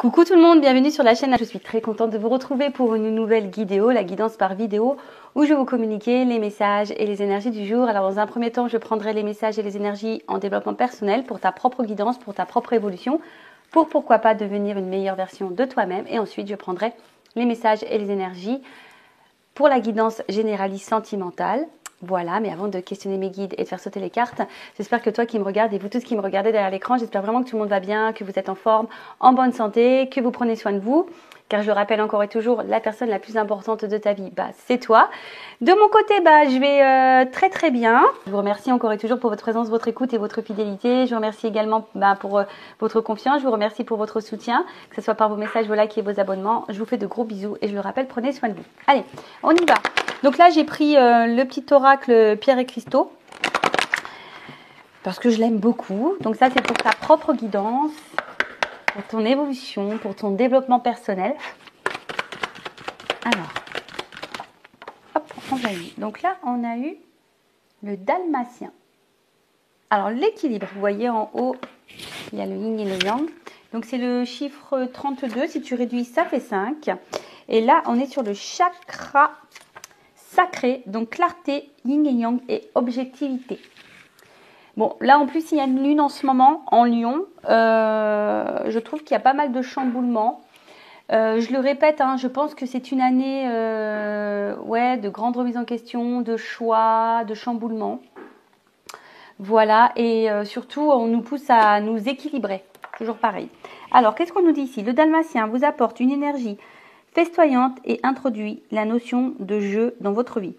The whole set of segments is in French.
Coucou tout le monde, bienvenue sur la chaîne. Je suis très contente de vous retrouver pour une nouvelle vidéo, la guidance par vidéo, où je vais vous communiquer les messages et les énergies du jour. Alors dans un premier temps, je prendrai les messages et les énergies en développement personnel pour ta propre guidance, pour ta propre évolution, pour pourquoi pas devenir une meilleure version de toi-même. Et ensuite, je prendrai les messages et les énergies pour la guidance généraliste sentimentale. Voilà, mais avant de questionner mes guides et de faire sauter les cartes, j'espère que toi qui me regardes et vous tous qui me regardez derrière l'écran, j'espère vraiment que tout le monde va bien, que vous êtes en forme, en bonne santé, que vous prenez soin de vous. Car je le rappelle encore et toujours, la personne la plus importante de ta vie, c'est toi. De mon côté, je vais très très bien. Je vous remercie encore et toujours pour votre présence, votre écoute et votre fidélité. Je vous remercie également pour votre confiance. Je vous remercie pour votre soutien, que ce soit par vos messages, vos likes et vos abonnements. Je vous fais de gros bisous et je le rappelle, prenez soin de vous. Allez, on y va. Donc là, j'ai pris le petit oracle Pierre et Cristaux parce que je l'aime beaucoup. Donc ça, c'est pour ta propre guidance, pour ton évolution, pour ton développement personnel. Alors, hop, on va y. Donc là, on a eu le dalmatien. Alors, l'équilibre, vous voyez en haut, il y a le yin et le yang. Donc, c'est le chiffre 32. Si tu réduis, ça fait 5. Et là, on est sur le chakra sacré. Donc, clarté, yin et yang et objectivité. Bon, là, en plus, il y a une lune en ce moment en Lion. Je trouve qu'il y a pas mal de chamboulements. Je le répète, je pense que c'est une année de grande remise en question, de choix, de chamboulement. Voilà, et surtout, on nous pousse à nous équilibrer. Toujours pareil. Alors, qu'est-ce qu'on nous dit ici? Le dalmatien vous apporte une énergie festoyante et introduit la notion de jeu dans votre vie.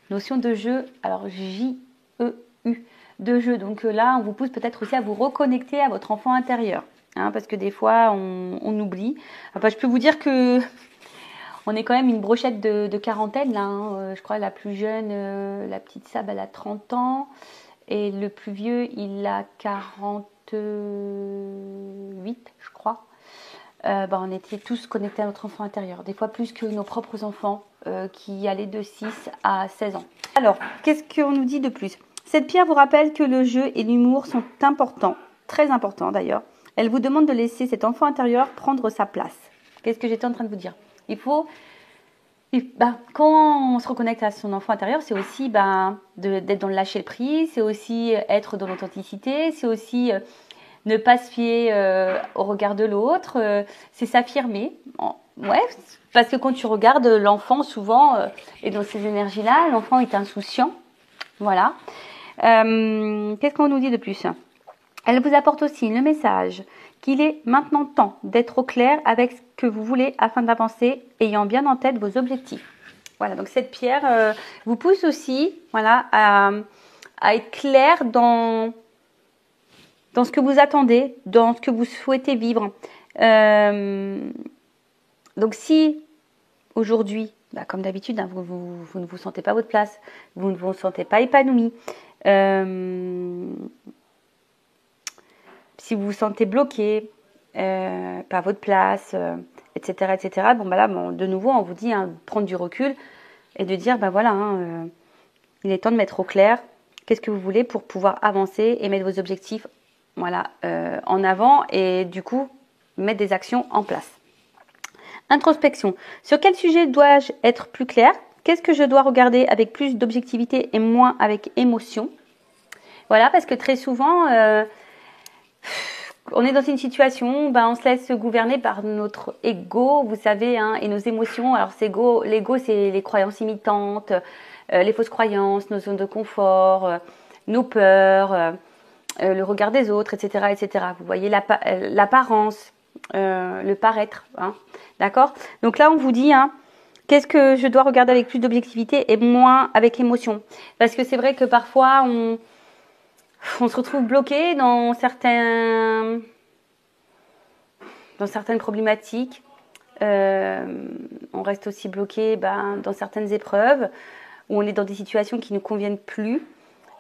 Notion de jeu, alors J-E-U, de jeu. Donc là, on vous pousse peut-être aussi à vous reconnecter à votre enfant intérieur. Parce que des fois, on oublie. Je peux vous dire que on est quand même une brochette de quarantaine. Là, je crois la plus jeune, la petite Sab, elle a 30 ans. Et le plus vieux, il a 48, je crois. On était tous connectés à notre enfant intérieur. Des fois plus que nos propres enfants qui allaient de 6 à 16 ans. Alors, qu'est-ce qu'on nous dit de plus? Cette pierre vous rappelle que le jeu et l'humour sont importants. Très importants d'ailleurs. Elle vous demande de laisser cet enfant intérieur prendre sa place. Qu'est-ce que j'étais en train de vous dire? Il faut, quand on se reconnecte à son enfant intérieur, c'est aussi d'être dans le lâcher prise, c'est aussi être dans l'authenticité, c'est aussi ne pas se fier au regard de l'autre, c'est s'affirmer. Ouais, parce que quand tu regardes l'enfant, souvent, et dans ces énergies-là, l'enfant est insouciant. Voilà. Qu'est-ce qu'on nous dit de plus? Elle vous apporte aussi le message qu'il est maintenant temps d'être au clair avec ce que vous voulez afin d'avancer, ayant bien en tête vos objectifs. Voilà, donc cette pierre vous pousse aussi à être clair dans ce que vous attendez, dans ce que vous souhaitez vivre. Donc si aujourd'hui, comme d'habitude, vous ne vous sentez pas à votre place, vous ne vous sentez pas épanoui, si vous vous sentez bloqué, pas à votre place, etc., etc., de nouveau, on vous dit prendre du recul et de dire, il est temps de mettre au clair qu'est-ce que vous voulez pour pouvoir avancer et mettre vos objectifs en avant et du coup, mettre des actions en place. Introspection. Sur quel sujet dois-je être plus clair? Qu'est-ce que je dois regarder avec plus d'objectivité et moins avec émotion? Voilà, parce que très souvent, on est dans une situation, on se laisse gouverner par notre ego, vous savez, et nos émotions. Alors, l'ego, c'est les croyances imitantes, les fausses croyances, nos zones de confort, nos peurs, le regard des autres, etc., etc. Vous voyez l'apparence, le paraître, d'accord? Donc là, on vous dit, qu'est-ce que je dois regarder avec plus d'objectivité et moins avec émotion? Parce que c'est vrai que parfois, on se retrouve bloqué dans certaines problématiques. On reste aussi bloqué dans certaines épreuves où on est dans des situations qui ne nous conviennent plus.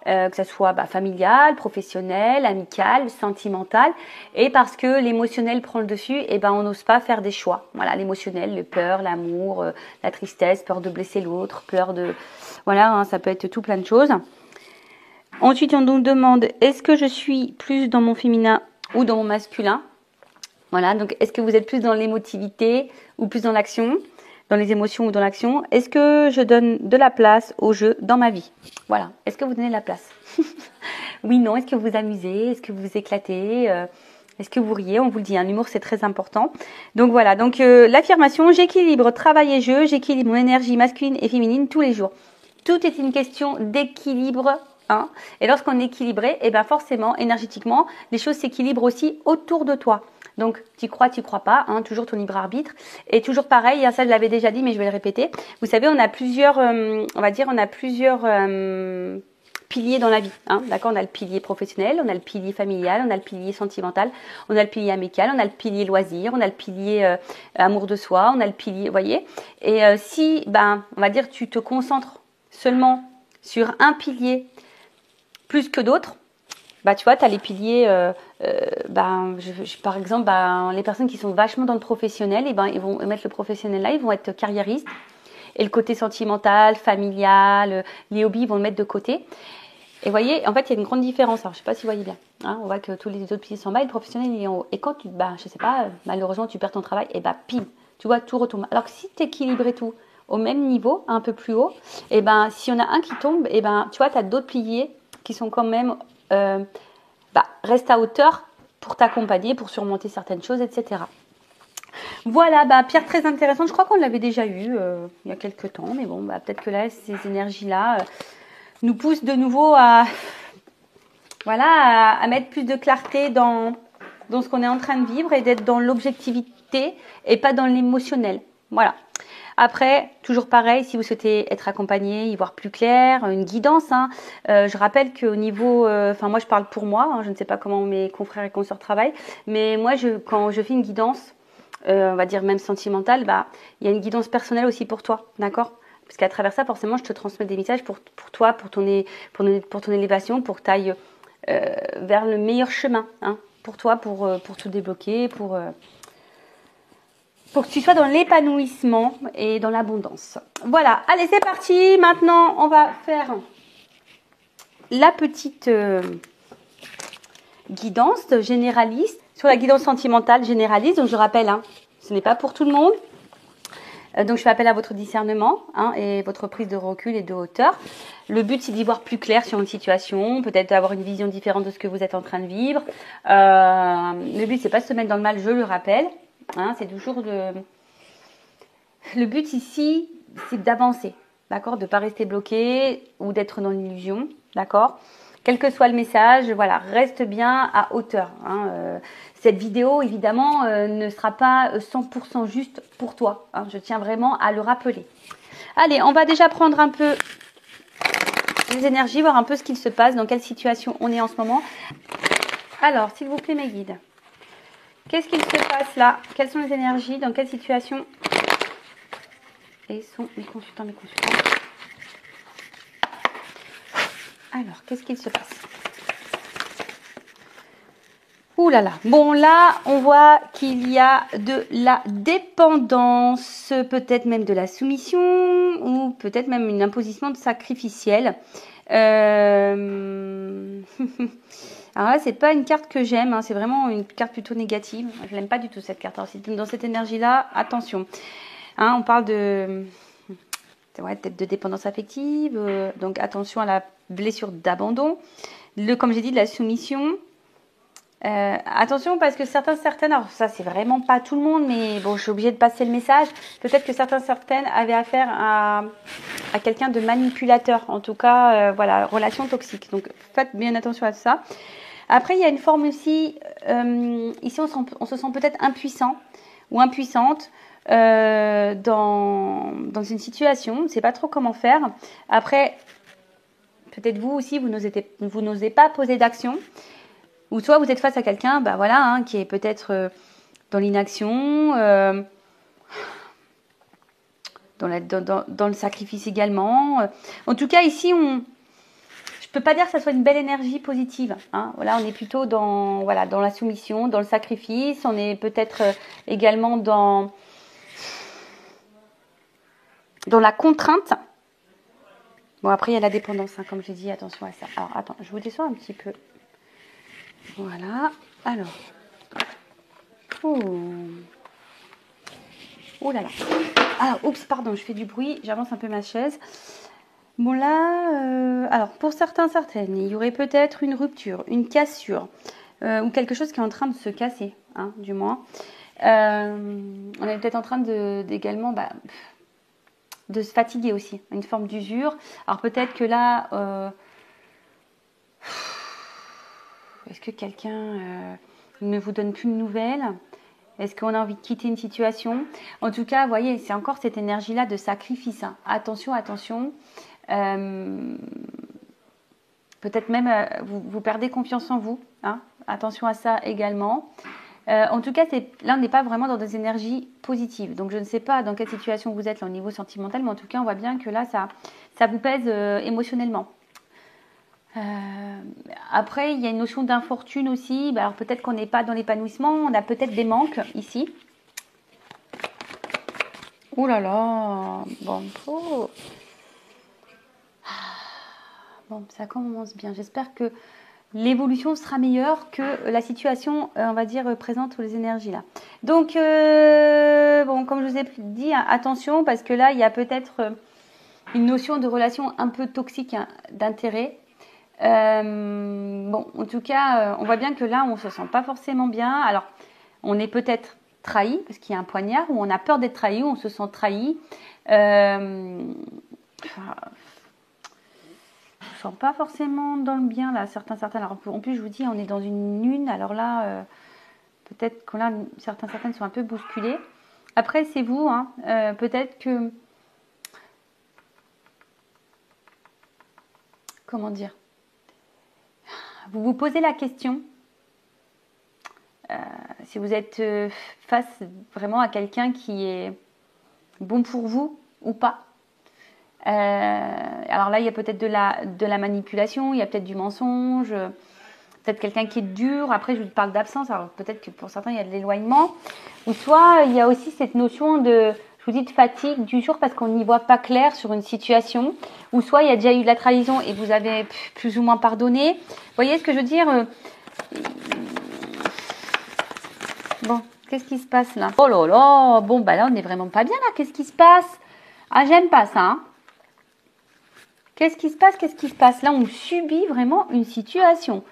Que ce soit familial, professionnel, amical, sentimental, et parce que l'émotionnel prend le dessus, on n'ose pas faire des choix. Voilà, l'émotionnel, le peur, l'amour, la tristesse, peur de blesser l'autre, peur de... Voilà, ça peut être tout plein de choses. Ensuite, on nous demande, est-ce que je suis plus dans mon féminin ou dans mon masculin? Voilà, donc est-ce que vous êtes plus dans l'émotivité ou plus dans l'action, dans les émotions ou dans l'action? Est-ce que je donne de la place au jeu dans ma vie? Voilà, est-ce que vous donnez de la place? Oui, non, est-ce que vous vous amusez? Est-ce que vous vous éclatez? Est-ce que vous riez? On vous le dit, hein, l'humour c'est très important. Donc voilà, donc l'affirmation, j'équilibre travail et jeu, j'équilibre mon énergie masculine et féminine tous les jours. Tout est une question d'équilibre. Hein, et lorsqu'on est équilibré, et ben forcément, énergétiquement, les choses s'équilibrent aussi autour de toi. Donc, tu crois pas, hein, toujours ton libre arbitre. Et toujours pareil, ça je l'avais déjà dit, mais je vais le répéter. Vous savez, on a plusieurs, piliers dans la vie. Hein, d'accord, on a le pilier professionnel, on a le pilier familial, on a le pilier sentimental, on a le pilier amical, on a le pilier loisir, on a le pilier amour de soi, on a le pilier, vous voyez. Et si, on va dire, tu te concentres seulement sur un pilier plus que d'autres, tu vois, tu as les piliers, par exemple, les personnes qui sont vachement dans le professionnel, ils vont mettre le professionnel là, ils vont être carriéristes. Et le côté sentimental, familial, les hobbies, ils vont le mettre de côté. Et vous voyez, en fait, il y a une grande différence. Alors, je ne sais pas si vous voyez bien. Hein, on voit que tous les autres piliers sont en bas et le professionnel, il est en haut. Et quand tu, je sais pas, malheureusement, tu perds ton travail, et pile, tu vois, tout retombe. Alors que si tu équilibrais tout au même niveau, un peu plus haut, si on a un qui tombe, tu vois, tu as d'autres piliers qui sont quand même reste à hauteur pour t'accompagner, pour surmonter certaines choses, etc. Voilà, pierre très intéressante. Je crois qu'on l'avait déjà eu il y a quelques temps, mais bon, peut-être que là, ces énergies-là nous poussent de nouveau à mettre plus de clarté dans ce qu'on est en train de vivre et d'être dans l'objectivité et pas dans l'émotionnel. Voilà. Après, toujours pareil, si vous souhaitez être accompagné, y voir plus clair, une guidance. Hein, je rappelle qu'au niveau, moi je parle pour moi, hein, je ne sais pas comment mes confrères et consoeurs travaillent, mais moi quand je fais une guidance, on va dire même sentimentale, il y a une guidance personnelle aussi pour toi, d'accord? Parce qu'à travers ça, forcément, je te transmets des messages pour toi, pour ton élévation, pour que tu ailles vers le meilleur chemin, hein, pour toi, pour tout débloquer, pour que tu sois dans l'épanouissement et dans l'abondance. Voilà, allez, c'est parti. Maintenant, on va faire la petite guidance généraliste sur la guidance sentimentale généraliste. Donc, je rappelle, hein, ce n'est pas pour tout le monde. Donc, je fais appel à votre discernement, hein, et votre prise de recul et de hauteur. Le but, c'est d'y voir plus clair sur une situation, peut-être d'avoir une vision différente de ce que vous êtes en train de vivre. Le but, c'est pas de se mettre dans le mal, je le rappelle. Hein, c'est toujours le but ici, c'est d'avancer, d'accord, de ne pas rester bloqué ou d'être dans l'illusion, d'accord. Quel que soit le message, voilà, reste bien à hauteur. Hein. Cette vidéo, évidemment, ne sera pas 100% juste pour toi. Hein. Je tiens vraiment à le rappeler. Allez, on va déjà prendre un peu les énergies, voir un peu ce qu'il se passe, dans quelle situation on est en ce moment. Alors, s'il vous plaît, mes guides. Qu'est-ce qu'il se passe là? Quelles sont les énergies? Dans quelle situation? Et sont mes consultants, Alors, qu'est-ce qu'il se passe? Ouh là là. Bon, là, on voit qu'il y a de la dépendance, peut-être même de la soumission, ou peut-être même une imposition de sacrificiel. Alors là, c'est pas une carte que j'aime, hein, c'est vraiment une carte plutôt négative. Je l'aime pas du tout, cette carte. Alors, dans cette énergie-là, attention. Hein, on parle peut-être de dépendance affective, donc attention à la blessure d'abandon. Comme j'ai dit, de la soumission. Attention parce que certaines, alors ça c'est vraiment pas tout le monde, mais bon, je suis obligée de passer le message. Peut-être que certaines avaient affaire à quelqu'un de manipulateur, en tout cas, relation toxique. Donc faites bien attention à ça. Après, il y a une forme aussi, ici on se sent peut-être impuissant ou impuissante dans une situation, on ne sait pas trop comment faire. Après, peut-être vous aussi, vous n'osez pas poser d'action. Ou soit vous êtes face à quelqu'un qui est peut-être dans l'inaction, dans le sacrifice également. En tout cas, ici, je ne peux pas dire que ça soit une belle énergie positive. Hein. Voilà, on est plutôt dans la soumission, dans le sacrifice. On est peut-être également dans la contrainte. Bon, après, il y a la dépendance, hein, comme j'ai dit, attention à ça. Alors, attends, je vous descends un petit peu. Voilà, alors. Oh. Oh là là. Ah, oups, pardon, je fais du bruit. J'avance un peu ma chaise. Bon là, alors pour certaines, il y aurait peut-être une rupture, une cassure, ou quelque chose qui est en train de se casser, hein, du moins. On est peut-être en train également de se fatiguer aussi, une forme d'usure. Alors peut-être que là, est-ce que quelqu'un ne vous donne plus de nouvelles? Est-ce qu'on a envie de quitter une situation? En tout cas, vous voyez, c'est encore cette énergie-là de sacrifice, hein. Attention, attention. Peut-être même vous perdez confiance en vous, hein. Attention à ça également. En tout cas, là, on n'est pas vraiment dans des énergies positives. Donc, je ne sais pas dans quelle situation vous êtes là, au niveau sentimental, mais en tout cas, on voit bien que là, ça vous pèse émotionnellement. Après, il y a une notion d'infortune aussi. Alors, peut-être qu'on n'est pas dans l'épanouissement. On a peut-être des manques ici. Oh là là. Bon, bon, ça commence bien. J'espère que l'évolution sera meilleure que la situation, on va dire, présente sur les énergies là. Donc, bon, comme je vous ai dit, hein, attention, parce que là, il y a peut-être une notion de relation un peu toxique, hein, d'intérêt. Bon, en tout cas, on voit bien que là, on ne se sent pas forcément bien. Alors, on est peut-être trahi, parce qu'il y a un poignard, ou on a peur d'être trahi, ou on se sent trahi. Je ne sens pas forcément dans le bien, là, certains. Alors, en plus, je vous dis, on est dans une lune, alors là, peut-être que là, certaines sont un peu bousculées. Après, c'est vous, hein, peut-être que... Comment dire? Vous vous posez la question, si vous êtes face vraiment à quelqu'un qui est bon pour vous ou pas. Alors là, il y a peut-être de la manipulation, il y a peut-être du mensonge, peut-être quelqu'un qui est dur. Après, je vous parle d'absence, alors peut-être que pour certains, il y a de l'éloignement. Ou soit, il y a aussi cette notion de, je vous dis, de fatigue, d'usure, parce qu'on n'y voit pas clair sur une situation. Ou soit, il y a déjà eu de la trahison et vous avez plus ou moins pardonné. Vous voyez ce que je veux dire? Bon, qu'est-ce qui se passe là? Oh là là, bon, bah là, on n'est vraiment pas bien là. Qu'est-ce qui se passe? Ah, j'aime pas ça, hein. Qu'est-ce qui se passe? Qu'est-ce qui se passe? Là, on subit vraiment une situation.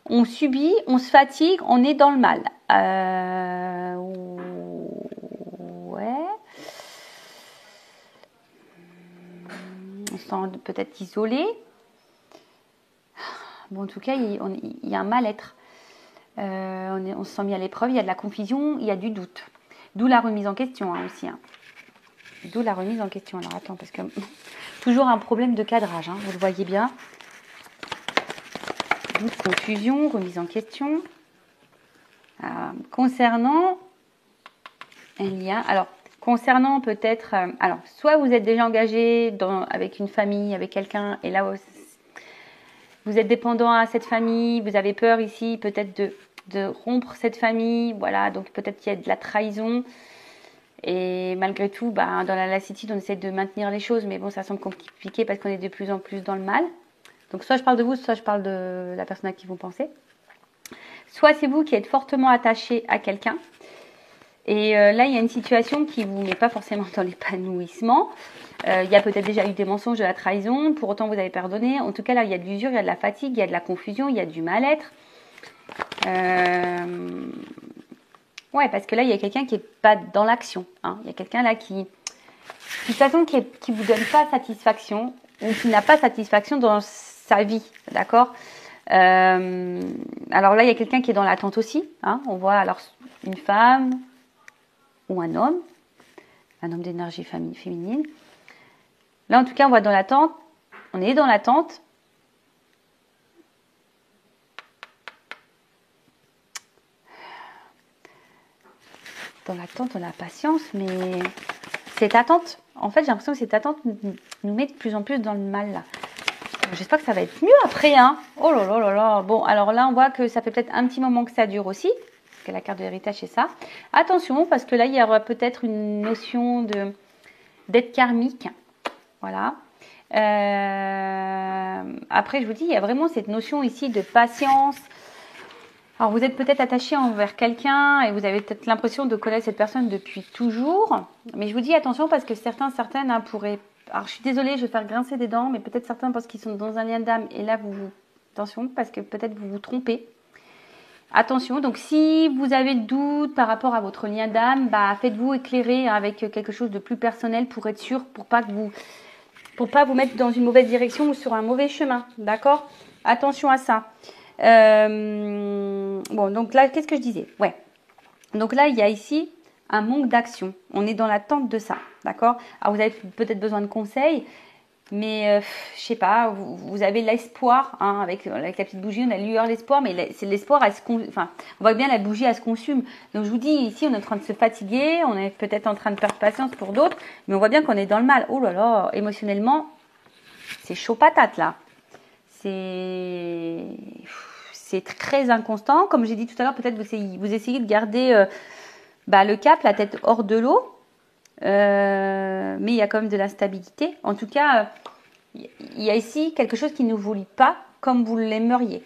On subit, on se fatigue, on est dans le mal. Ouais. On se sent peut-être isolé. Bon, en tout cas, il y a un mal-être. On se sent mis à l'épreuve, il y a de la confusion, il y a du doute. D'où la remise en question, hein, aussi. Hein. D'où la remise en question. Alors, attends, parce que toujours un problème de cadrage, hein, vous le voyez bien. Doute, confusion, remise en question. Concernant un lien, alors concernant peut-être, alors soit vous êtes déjà engagé avec une famille, avec quelqu'un, et là vous êtes dépendant à cette famille, vous avez peur ici peut-être de rompre cette famille, voilà, donc peut-être qu'il y a de la trahison, et malgré tout, dans la lassitude, on essaie de maintenir les choses, mais bon, ça semble compliqué parce qu'on est de plus en plus dans le mal. Donc soit je parle de vous, soit je parle de la personne à qui vous pensez. Soit c'est vous qui êtes fortement attaché à quelqu'un. Et là, il y a une situation qui ne vous met pas forcément dans l'épanouissement. Il y a peut-être déjà eu des mensonges, de la trahison. Pour autant, vous avez pardonné. En tout cas, là, il y a de l'usure, il y a de la fatigue, il y a de la confusion, il y a du mal-être. Ouais, parce que là, il y a quelqu'un qui n'est pas dans l'action. Hein. Il y a quelqu'un là qui, de toute façon, qui ne vous donne pas satisfaction ou qui n'a pas satisfaction dans sa vie. D'accord? Alors là, il y a quelqu'un qui est dans l'attente aussi. Hein. On voit alors une femme ou un homme d'énergie féminine. Là, en tout cas, on voit dans l'attente. On est dans l'attente. Dans l'attente, on a patience, mais cette attente, en fait, j'ai l'impression que cette attente nous met de plus en plus dans le mal, là. J'espère que ça va être mieux après, hein. Oh là là là là. Bon, alors là, on voit que ça fait peut-être un petit moment que ça dure aussi. Parce que la carte de l'héritage, c'est ça. Attention, parce que là, il y aura peut-être une notion d'être karmique. Voilà. Après, je vous dis, il y a vraiment cette notion ici de patience. Alors, vous êtes peut-être attaché envers quelqu'un et vous avez peut-être l'impression de connaître cette personne depuis toujours. Mais je vous dis attention parce que certaines hein, pourraient... Alors, je suis désolée, je vais faire grincer des dents, mais peut-être certains parce qu'ils sont dans un lien d'âme. Et là, attention, parce que peut-être vous vous trompez. Attention, donc si vous avez le doute par rapport à votre lien d'âme, bah, faites-vous éclairer avec quelque chose de plus personnel pour être sûr, pour pas vous mettre dans une mauvaise direction ou sur un mauvais chemin. D'accord? Attention à ça. Bon, donc là, qu'est-ce que je disais? Ouais. Donc là, il y a ici un manque d'action. On est dans l'attente de ça, d'accord? Alors, vous avez peut-être besoin de conseils, mais je sais pas, vous avez l'espoir, hein, avec la petite bougie, on a lueur l'espoir, mais c'est l'espoir, enfin, on voit bien la bougie, elle se consume. Donc, je vous dis, ici, on est en train de se fatiguer, on est peut-être en train de perdre patience pour d'autres, mais on voit bien qu'on est dans le mal. Oh là là, émotionnellement, c'est chaud patate, là. C'est très inconstant. Comme j'ai dit tout à l'heure, peut-être vous essayez de garder le cap, la tête hors de l'eau. Mais il y a quand même de l'instabilité. En tout cas, il y a ici quelque chose qui ne vous lie pas comme vous l'aimeriez.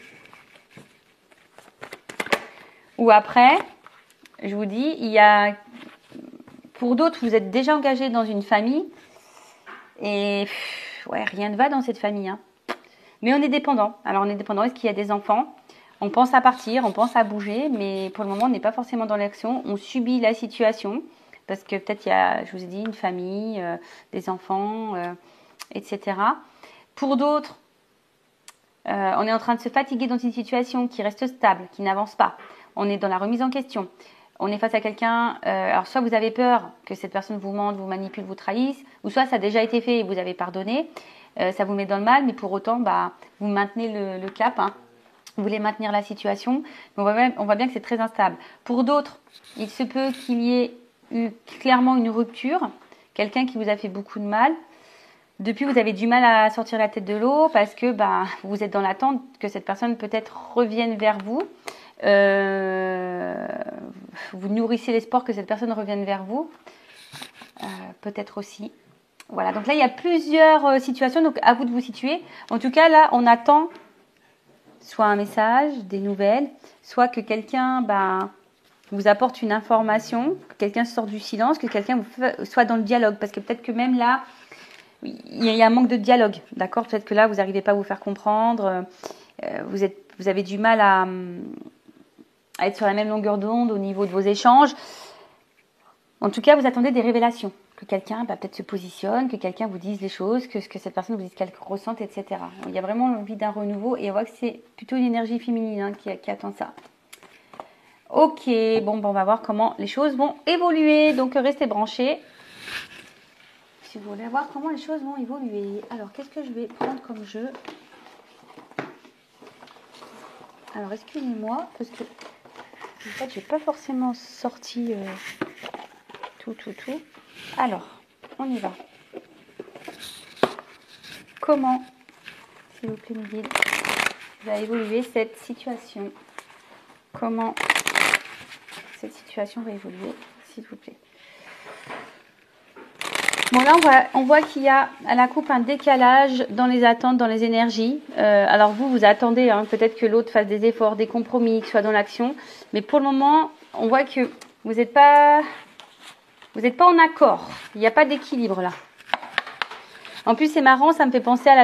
Ou après, je vous dis, pour d'autres, vous êtes déjà engagé dans une famille. Et ouais, rien ne va dans cette famille, hein. Mais on est dépendant. Alors, on est dépendant. Est-ce qu'il y a des enfants? On pense à partir, on pense à bouger, mais pour le moment, on n'est pas forcément dans l'action. On subit la situation parce que peut-être il y a, je vous ai dit, une famille, des enfants, etc. Pour d'autres, on est en train de se fatiguer dans une situation qui reste stable, qui n'avance pas. On est dans la remise en question. On est face à quelqu'un, alors soit vous avez peur que cette personne vous mente, vous manipule, vous trahisse, ou soit ça a déjà été fait et vous avez pardonné. Ça vous met dans le mal, mais pour autant, vous maintenez le cap. Hein. Vous voulez maintenir la situation. Mais on voit bien que c'est très instable. Pour d'autres, il se peut qu'il y ait eu clairement une rupture. Quelqu'un qui vous a fait beaucoup de mal. Depuis, vous avez du mal à sortir la tête de l'eau parce que vous êtes dans l'attente que cette personne peut-être revienne vers vous. Vous nourrissez l'espoir que cette personne revienne vers vous. Peut-être aussi. Voilà, donc là, il y a plusieurs situations, donc à vous de vous situer. En tout cas, là, on attend soit un message, des nouvelles, soit que quelqu'un vous apporte une information, que quelqu'un sort du silence, que quelqu'un soit dans le dialogue. Parce que peut-être que même là, il y a un manque de dialogue, d'accord? Peut-être que là, vous n'arrivez pas à vous faire comprendre, vous avez du mal à être sur la même longueur d'onde au niveau de vos échanges. En tout cas, vous attendez des révélations. Que quelqu'un peut-être se positionne, que quelqu'un vous dise les choses, que cette personne vous dise qu'elle ressente, etc. Il y a vraiment l'envie d'un renouveau et on voit que c'est plutôt une énergie féminine hein, qui attend ça. Ok, bon, on va voir comment les choses vont évoluer. Donc, restez branchés. Si vous voulez voir comment les choses vont évoluer. Alors, qu'est-ce que je vais prendre comme jeu? Alors, excusez-moi, parce que en fait, j'ai pas forcément sorti tout. Alors, on y va. Comment, s'il vous plaît, me guide, va évoluer cette situation? Comment cette situation va évoluer, s'il vous plaît? Bon, là, on voit qu'il y a à la coupe un décalage dans les attentes, dans les énergies. Alors, vous attendez hein, peut-être que l'autre fasse des efforts, des compromis, qu'il soit dans l'action. Mais pour le moment, on voit que vous n'êtes pas en accord. Il n'y a pas d'équilibre là. En plus, c'est marrant, ça me fait penser à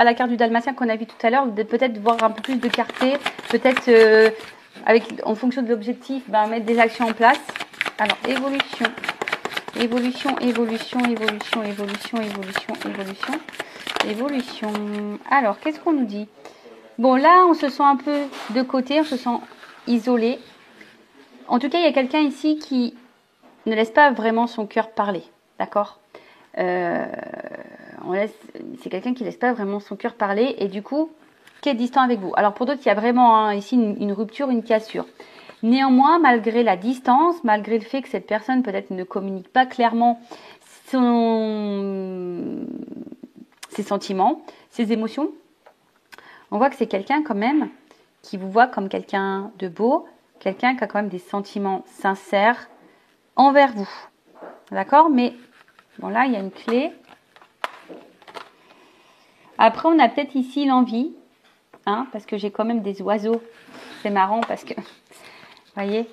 la carte du Dalmatien qu'on a vu tout à l'heure. Peut-être voir un peu plus de clarté. Peut-être, en fonction de l'objectif, mettre des actions en place. Alors, évolution. Alors, qu'est-ce qu'on nous dit? Bon, là, on se sent un peu de côté, on se sent isolé. En tout cas, il y a quelqu'un ici qui ne laisse pas vraiment son cœur parler, d'accord? C'est quelqu'un qui ne laisse pas vraiment son cœur parler et du coup, qui est distant avec vous. Alors, pour d'autres, il y a vraiment ici une rupture, une cassure. Néanmoins, malgré la distance, malgré le fait que cette personne peut-être ne communique pas clairement ses sentiments, ses émotions, on voit que c'est quelqu'un quand même qui vous voit comme quelqu'un de beau, quelqu'un qui a quand même des sentiments sincères envers vous. D'accord? Mais bon, là, il y a une clé. Après, on a peut-être ici l'envie, hein, parce que j'ai quand même des oiseaux. C'est marrant parce que voyez,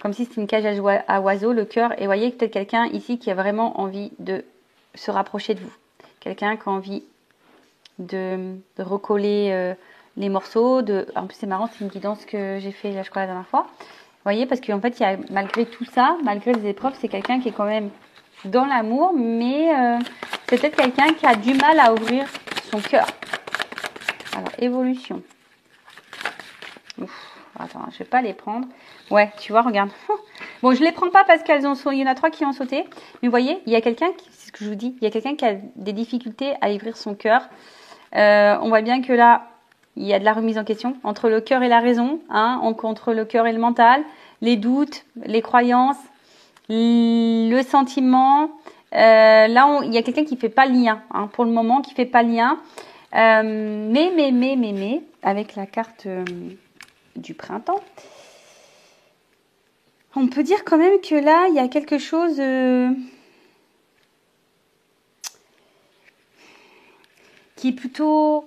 comme si c'était une cage à oiseaux, le cœur. Et vous voyez peut-être quelqu'un ici qui a vraiment envie de se rapprocher de vous. Quelqu'un qui a envie de recoller les morceaux. En plus, c'est marrant, c'est une guidance que j'ai fait, là, je crois, la dernière fois. Vous voyez, parce qu'en fait, il y a, malgré tout ça, malgré les épreuves, c'est quelqu'un qui est quand même dans l'amour, mais c'est peut-être quelqu'un qui a du mal à ouvrir son cœur. Alors, évolution. Ouf, attends, je vais pas les prendre. Ouais, tu vois, regarde. Bon, je les prends pas parce qu'elles il y en a 3 qui ont sauté. Mais vous voyez, il y a quelqu'un, c'est ce que je vous dis, il y a quelqu'un qui a des difficultés à ouvrir son cœur. On voit bien que là, il y a de la remise en question entre le cœur et la raison, hein, entre le cœur et le mental, les doutes, les croyances, le sentiment. Là, il y a quelqu'un qui fait pas le lien, hein, pour le moment, qui fait pas le lien. Mais, avec la carte du printemps, on peut dire quand même que là, il y a quelque chose qui est plutôt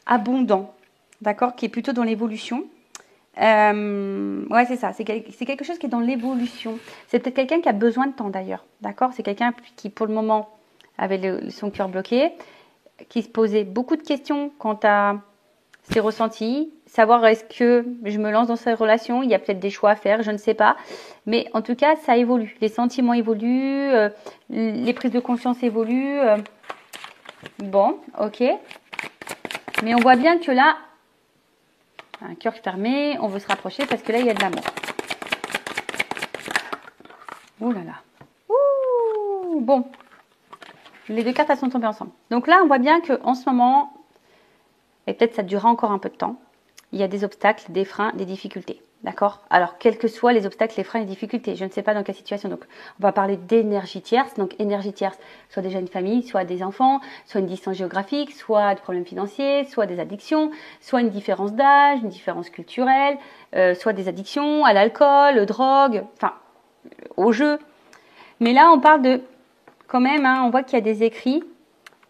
abondant, d'accord, qui est plutôt dans l'évolution. Ouais, c'est ça, c'est quelque chose qui est dans l'évolution. C'est peut-être quelqu'un qui a besoin de temps d'ailleurs, d'accord. C'est quelqu'un qui, pour le moment, avait son cœur bloqué, qui se posait beaucoup de questions quant à ses ressentis, savoir est-ce que je me lance dans cette relation, il y a peut-être des choix à faire, je ne sais pas. Mais en tout cas, ça évolue. Les sentiments évoluent, les prises de conscience évoluent. Bon, ok. Mais on voit bien que là, un cœur fermé, on veut se rapprocher parce que là, il y a de l'amour. Ouh là là. Ouh, bon. Les 2 cartes, elles sont tombées ensemble. Donc là, on voit bien qu'en ce moment, et peut-être ça durera encore un peu de temps, il y a des obstacles, des freins, des difficultés. D'accord? Alors, quels que soient les obstacles, les freins, les difficultés, je ne sais pas dans quelle situation. Donc, on va parler d'énergie tierce. Donc, énergie tierce, soit déjà une famille, soit des enfants, soit une distance géographique, soit des problèmes financiers, soit des addictions, soit une différence d'âge, une différence culturelle, soit des addictions à l'alcool, aux drogues, enfin, au jeu. Mais là, on parle de, quand même, hein, on voit qu'il y a des écrits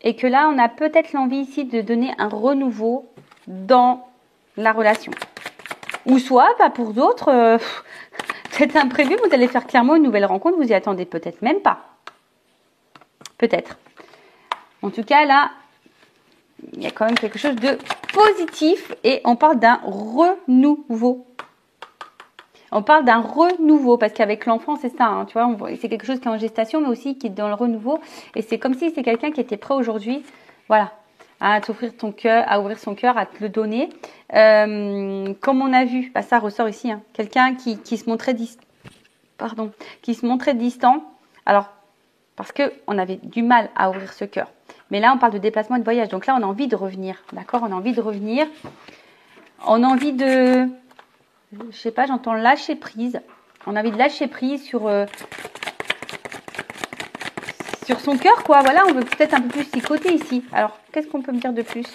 et que là, on a peut-être l'envie ici de donner un renouveau dans la relation. Ou soit, pas pour d'autres, peut-être imprévu, vous allez faire clairement une nouvelle rencontre, vous y attendez peut-être même pas. Peut-être. En tout cas, là, il y a quand même quelque chose de positif et on parle d'un renouveau. On parle d'un renouveau parce qu'avec l'enfant, c'est ça, hein, tu vois, c'est quelque chose qui est en gestation, mais aussi qui est dans le renouveau. Et c'est comme si c'est quelqu'un qui était prêt aujourd'hui, voilà, à t'offrir ton cœur, à ouvrir son cœur, à te le donner. Comme on a vu, bah, ça ressort ici, hein, quelqu'un qui se montrait distant. Alors, parce qu'on avait du mal à ouvrir ce cœur. Mais là, on parle de déplacement et de voyage. Donc là, on a envie de revenir, d'accord? On a envie de revenir. On a envie de... Je sais pas, j'entends lâcher prise. On a envie de lâcher prise sur son cœur, quoi. Voilà, on veut peut-être un peu plus s'y côté ici. Alors, qu'est-ce qu'on peut me dire de plus?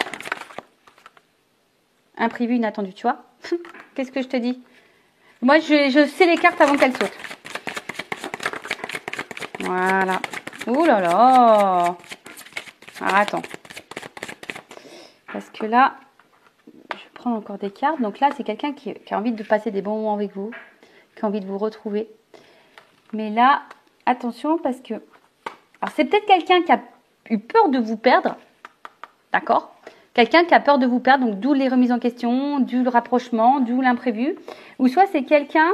Imprévu, inattendu, tu vois. Qu'est-ce que je te dis? Moi, je sais les cartes avant qu'elles sautent. Voilà. Ouh là là. Alors, attends. Parce que là, je vais prendre encore des cartes. Donc là, c'est quelqu'un qui a envie de passer des bons moments avec vous, qui a envie de vous retrouver. Mais là, attention parce que... Alors, c'est peut-être quelqu'un qui a eu peur de vous perdre. D'accord? Quelqu'un qui a peur de vous perdre, donc d'où les remises en question, d'où le rapprochement, d'où l'imprévu. Ou soit c'est quelqu'un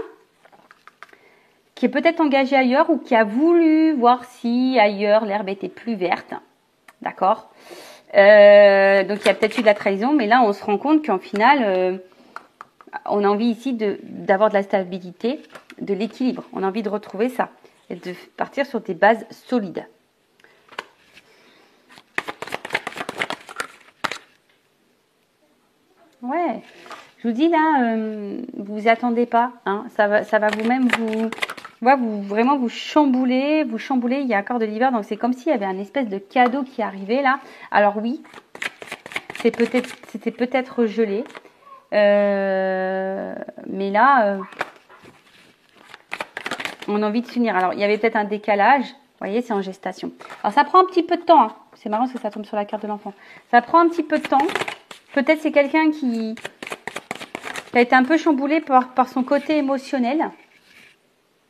qui est peut-être engagé ailleurs ou qui a voulu voir si ailleurs l'herbe était plus verte. D'accord? Donc il y a peut-être eu de la trahison, mais là on se rend compte qu'en final, on a envie ici d'avoir de la stabilité, de l'équilibre. On a envie de retrouver ça et de partir sur des bases solides. Ouais, je vous dis là, vous vous attendez pas, hein, ça va vous-même vraiment vous chambouler, il y a encore de l'hiver, donc c'est comme s'il y avait un espèce de cadeau qui arrivait là. Alors oui, c'était peut-être gelé, mais là, on a envie de s'unir. Alors il y avait peut-être un décalage, vous voyez, c'est en gestation. Alors ça prend un petit peu de temps, hein. C'est marrant parce que ça tombe sur la carte de l'enfant. Ça prend un petit peu de temps. Peut-être c'est quelqu'un qui qui a été un peu chamboulé par son côté émotionnel.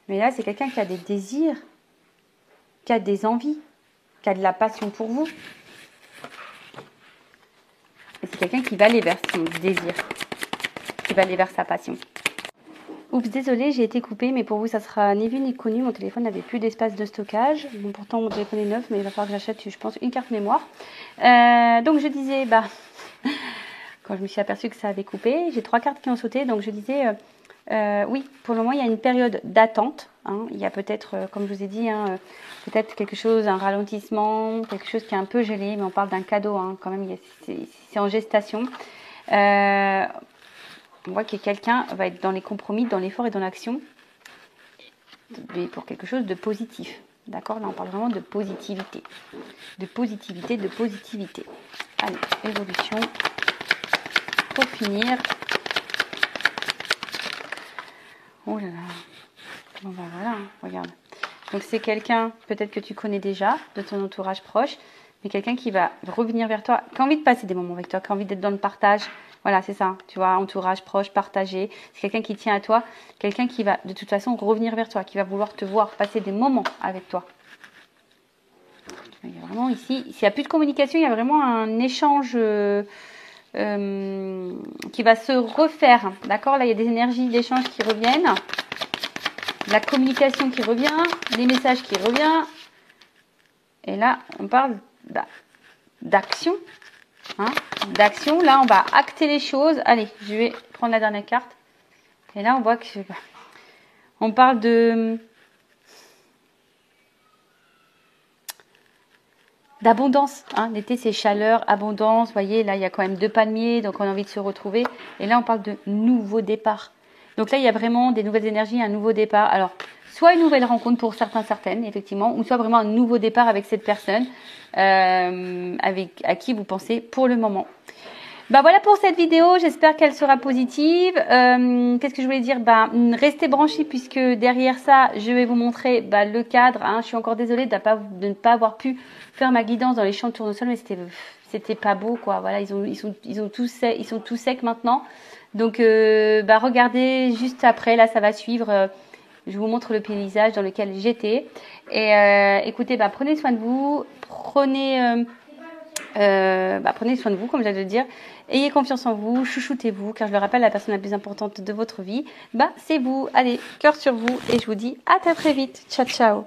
Mais là, c'est quelqu'un qui a des désirs, qui a des envies, qui a de la passion pour vous. Et c'est quelqu'un qui va aller vers son désir, qui va aller vers sa passion. Oups, désolé, j'ai été coupée, mais pour vous, ça sera ni vu ni connu. Mon téléphone n'avait plus d'espace de stockage. Bon, pourtant, mon téléphone est neuf, mais il va falloir que j'achète, je pense, une carte mémoire. Donc, je disais, quand je me suis aperçue que ça avait coupé, j'ai 3 cartes qui ont sauté. Donc, je disais, oui, pour le moment, il y a une période d'attente. Hein. Il y a peut-être, comme je vous ai dit, peut-être quelque chose, un ralentissement, quelque chose qui est un peu gelé, mais on parle d'un cadeau, hein, quand même, c'est en gestation. On voit que quelqu'un va être dans les compromis, dans l'effort et dans l'action, mais pour quelque chose de positif. D'accord? Là, on parle vraiment de positivité. De positivité, de positivité. Allez, évolution. Pour finir. Oh là là. Bon, voilà, regarde. Donc, c'est quelqu'un, peut-être que tu connais déjà, de ton entourage proche, mais quelqu'un qui va revenir vers toi, qui a envie de passer des moments avec toi, qui a envie d'être dans le partage. Voilà, c'est ça, tu vois, entourage proche, partagé. C'est quelqu'un qui tient à toi, quelqu'un qui va de toute façon revenir vers toi, qui va vouloir te voir passer des moments avec toi. Il y a vraiment ici, s'il n'y a plus de communication, il y a vraiment un échange qui va se refaire. D'accord? Là, il y a des énergies d'échange qui reviennent. La communication qui revient, les messages qui reviennent. Et là, on parle d'action. Hein, d'action, là on va acter les choses. Allez, je vais prendre la dernière carte. Et là on voit que on parle d'abondance. Hein. L'été c'est chaleur, abondance. Vous voyez, là il y a quand même 2 palmiers, donc on a envie de se retrouver. Et là on parle de nouveau départ. Donc là il y a vraiment des nouvelles énergies, un nouveau départ. Alors, soit une nouvelle rencontre pour certaines, effectivement, ou soit vraiment un nouveau départ avec cette personne à qui vous pensez pour le moment. Voilà pour cette vidéo, j'espère qu'elle sera positive. Qu'est-ce que je voulais dire? Restez branchés puisque derrière ça, je vais vous montrer le cadre. Hein. Je suis encore désolée de ne pas avoir pu faire ma guidance dans les champs de tournesol, mais c'était pas beau, quoi. Voilà, ils sont tous secs maintenant. Donc, regardez juste après, là, ça va suivre. Je vous montre le paysage dans lequel j'étais. Et écoutez, prenez soin de vous, prenez soin de vous, comme j'allais le dire. Ayez confiance en vous, chouchoutez-vous, car je le rappelle, la personne la plus importante de votre vie, c'est vous. Allez, cœur sur vous, et je vous dis à très vite. Ciao, ciao.